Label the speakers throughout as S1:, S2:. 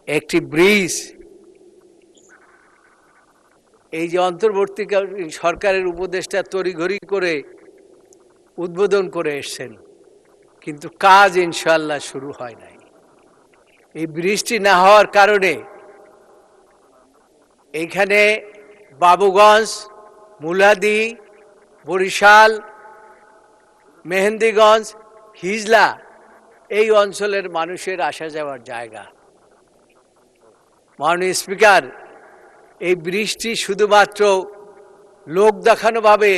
S1: একটি ব্রিজ এই যে অন্তর্বর্তী সরকারের উপদেষ্টা তড়িঘড়ি করে উদ্বোধন করে এসেছেন, কিন্তু কাজ ইনশাআল্লাহ শুরু হয় নাই। এই বৃষ্টি না হওয়ার কারণে এইখানে বাবুগঞ্জ, মুলাদি, বরিশাল, মেহেন্দিগঞ্জ, হিজলা এই অঞ্চলের মানুষের আসা যাওয়ার জায়গা। মাননীয় স্পিকার, এই বৃষ্টি শুধুমাত্র লোক দেখানো ভাবে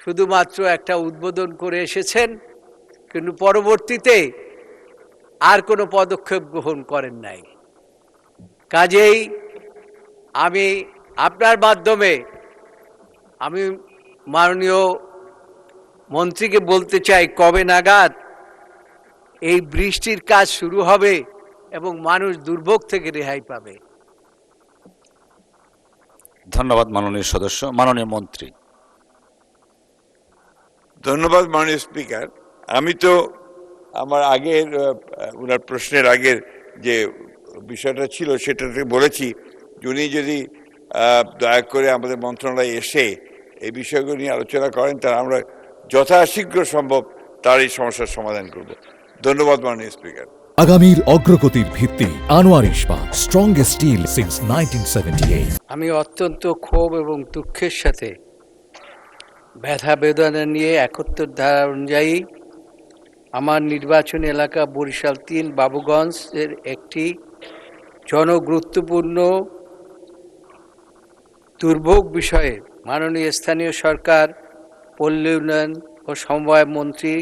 S1: শুধুমাত্র একটা উদ্বোধন করে এসেছেন, কিন্তু পরবর্তীতে আর কোনো পদক্ষেপ গ্রহণ করেন নাই। কাজেই আমি আপনার মাধ্যমে আমি মাননীয় মন্ত্রীকে বলতে চাই, কবে নাগাদ এই বৃষ্টির কাজ শুরু হবে এবং মানুষ দুর্ভোগ থেকে রেহাই পাবে?
S2: ধন্যবাদ মাননীয় সদস্য। মাননীয় মন্ত্রী।
S3: ধন্যবাদ মাননীয় স্পিকার। আমি তো আমার আগের ওনার প্রশ্নের আগের যে বিষয়টা ছিল সেটাতে বলেছি, উনি যদি দয়া করে আমাদের মন্ত্রণালয়ে এসে এই বিষয়গুলো নিয়ে আলোচনা করেন, তাহলে আমরা যথাশীঘ্র সম্ভব তার এই সমস্যার সমাধান করব। ধন্যবাদ মাননীয় স্পিকার।
S4: আগামীর অগ্রগতির ভিত্তি আনোয়ার ইস্পাত, স্ট্রংগেস্ট স্টিল সিন্স 1978।
S1: আমি অত্যন্ত ক্ষোভ এবং দুঃখের সাথে ব্যথা বেদনা নিয়ে 71 ধারা অনুযায়ী আমার নির্বাচনী এলাকা বরিশাল 3 বাবুগঞ্জের একটি জনগুরুত্বপূর্ণ দুর্ভোগ বিষয়ে মাননীয় স্থানীয় সরকার, পল্লী উন্নয়ন ও সমবায় মন্ত্রী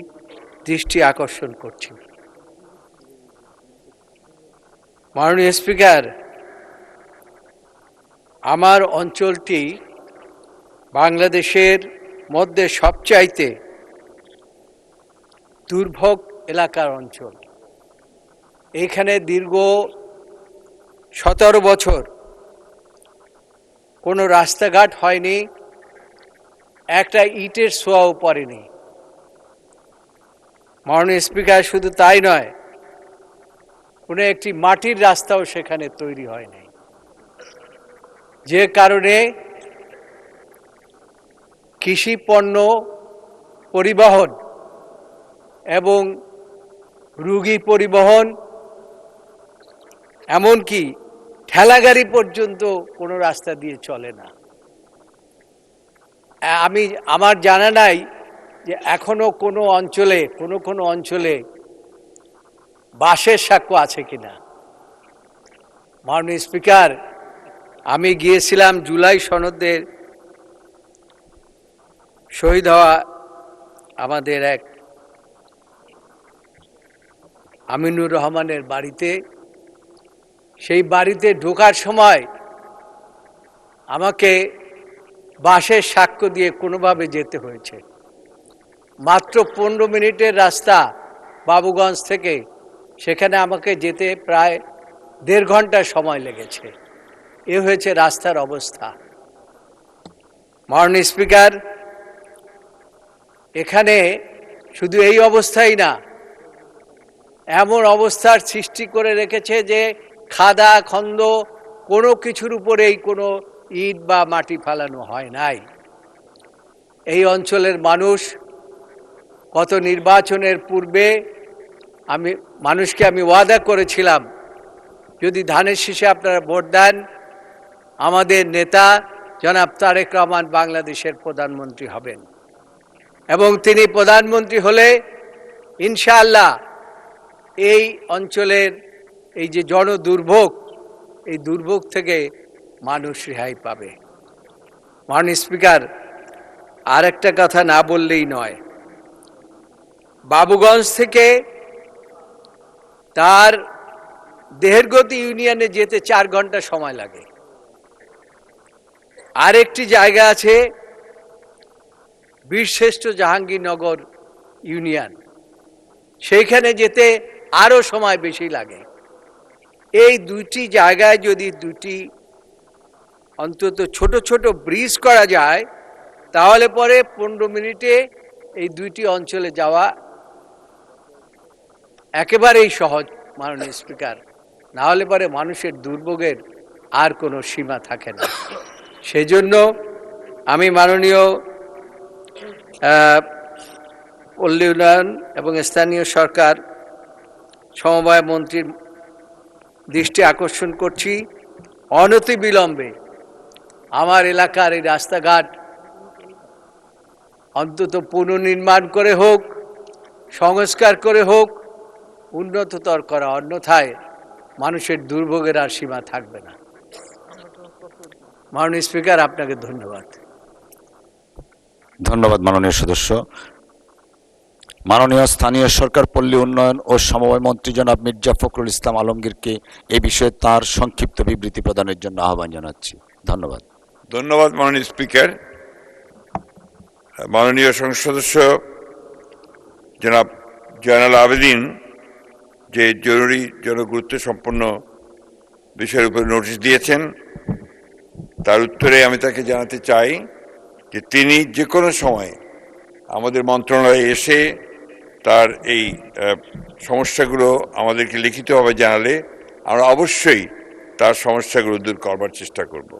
S1: দৃষ্টি আকর্ষণ করছি। মাননীয় স্পিকার, আমার অঞ্চলটি বাংলাদেশের মধ্যে সবচাইতে দুর্ভোগ এলাকার অঞ্চল। এইখানে দীর্ঘ 17 বছর কোনো রাস্তাঘাট হয়নি, একটা ইটের ছোঁয়াও পড়েনি। মাননীয় স্পিকার, শুধু তাই নয়, কোনো একটি মাটির রাস্তাও সেখানে তৈরি হয়নি, যে কারণে কৃষি পণ্য পরিবহন এবং রোগী পরিবহন, এমনকি ঠেলাগাড়ি পর্যন্ত কোনো রাস্তা দিয়ে চলে না। আমার জানা নাই যে এখনো কোনো অঞ্চলে বাসের সাক্ষ্য আছে কিনা। মাননীয় স্পিকার, আমি গিয়েছিলাম জুলাই সনদের শহীদ হওয়া আমাদের এক আমিনুর রহমানের বাড়িতে। সেই বাড়িতে ঢোকার সময় আমাকে বাসের সাক্ষ্য দিয়ে কোনোভাবে যেতে হয়েছে। মাত্র 15 মিনিটের রাস্তা বাবুগঞ্জ থেকে, সেখানে আমাকে যেতে প্রায় 1.5 ঘন্টা সময় লেগেছে। এ হয়েছে রাস্তার অবস্থা। মাননীয় স্পিকার, এখানে শুধু এই অবস্থাই না, এমন অবস্থার সৃষ্টি করে রেখেছে যে খাদা খন্দ কোনো কিছুর উপরেই কোনো ইট বা মাটি ফেলানো হয় নাই। এই অঞ্চলের মানুষ গত নির্বাচনের পূর্বে মানুষকে আমি ওয়াদা করেছিলাম, যদি ধানের শীষে আপনারা ভোট দেন, আমাদের নেতা জনাব তারেক রহমান বাংলাদেশের প্রধানমন্ত্রী হবেন, এবং তিনি প্রধানমন্ত্রী হলে ইনশাআল্লাহ এই অঞ্চলের এই যে জনদুর্ভোগ, এই দুর্ভোগ থেকে মানুষ রেহাই পাবে। মাননীয় স্পিকার, আর একটা কথা না বললেই নয়। বাবুগঞ্জ থেকে তার দেহেরগতি ইউনিয়নে যেতে 4 ঘন্টা সময় লাগে। আরেকটি জায়গা আছে বীরশ্রেষ্ঠ জাহাঙ্গীরনগর ইউনিয়ন, সেইখানে যেতে আরো সময় বেশি লাগে। এই দুইটি জায়গায় যদি দুটি অন্তত ছোট ছোট ব্রিজ করা যায়, তাহলে পরে 15 মিনিটে এই দুইটি অঞ্চলে যাওয়া একেবারেই সহজ। মাননীয় স্পিকার, না হলে পরে মানুষের দুর্ভোগের আর কোনো সীমা থাকে না। সেজন্য আমি মাননীয় পল্লী উন্নয়ন এবং স্থানীয় সরকার সমবায় মন্ত্রীর দৃষ্টি আকর্ষণ করছি, অনতিবিলম্বে আমার এলাকার এই রাস্তাঘাট অন্তত পুনর্নির্মাণ করে হোক, সংস্কার করে হোক, উন্নততর করা, অন্যথায় মানুষের দুর্ভোগের আর সীমা থাকবে না। মাননীয় স্পিকার, আপনাকে ধন্যবাদ।
S2: ধন্যবাদ মাননীয় সদস্য। মাননীয় স্থানীয় সরকার পল্লী উন্নয়ন ও সমবায় মন্ত্রী জনাব মির্জা ফখরুল ইসলাম আলমগীরকে এ বিষয়ে তার সংক্ষিপ্ত বিবৃতি প্রদানের জন্য আহ্বান জানাচ্ছি। ধন্যবাদ।
S3: ধন্যবাদ মাননীয় স্পিকার। মাননীয় সংসদ সদস্য জনাব জয়নাল আবেদিন যে জরুরি জনগুরুত্ব সম্পন্ন বিষয়ের উপর নোটিশ দিয়েছেন, তার উত্তরে আমি তাকে জানাতে চাই যে তিনি যে কোনো সময় আমাদের মন্ত্রণালয়ে এসে তার এই সমস্যাগুলো আমাদেরকে লিখিতভাবে জানালে আমরা অবশ্যই তার সমস্যাগুলো দূর করবার চেষ্টা করব।